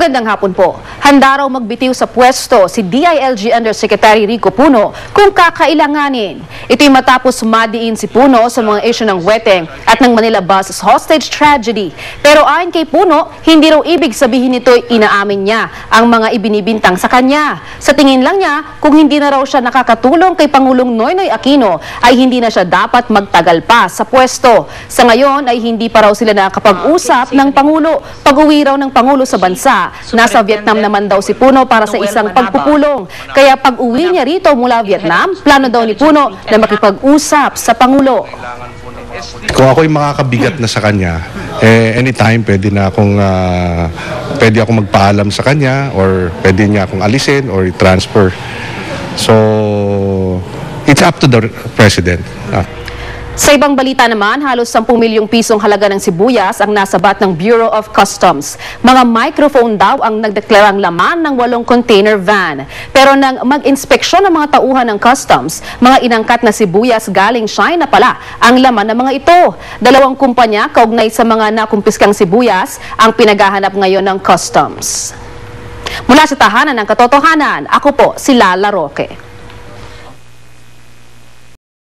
Magandang hapon po. Handa raw magbitiw sa pwesto si DILG Undersecretary Rico Puno kung kakailanganin. Ito'y matapos madiin si Puno sa mga issue ng Weteng at ng Manila Bus hostage tragedy. Pero ayon kay Puno, hindi raw ibig sabihin nito'y inaamin niya ang mga ibinibintang sa kanya. Sa tingin lang niya, kung hindi na raw siya nakakatulong kay Pangulong Noynoy Aquino, ay hindi na siya dapat magtagal pa sa pwesto. Sa ngayon ay hindi pa raw sila nakakapag-usap ng Pangulo. Pag-uwi raw ng Pangulo sa bansa, nasa Vietnam naman daw si Puno para sa isang pagpupulong. Kaya pag-uwi niya rito mula Vietnam, plano daw ni Puno na makipag-usap sa Pangulo. Kung ako'y makakabigat na sa kanya, anytime pwede akong magpaalam sa kanya or pwede niya akong alisin or i-transfer. So, it's up to the President. Sa ibang balita naman, halos 10 milyong pisong halaga ng sibuyas ang nasabat ng Bureau of Customs. Mga microphone daw ang nagdeklarang laman ng 8 container van. Pero nang mag-inspeksyon ng mga tauhan ng Customs, mga inangkat na sibuyas galing China pala ang laman ng mga ito. 2 kumpanya kaugnay sa mga nakumpiskang sibuyas ang pinaghahanap ngayon ng Customs. Mula sa tahanan ng katotohanan, ako po si Lala Roque.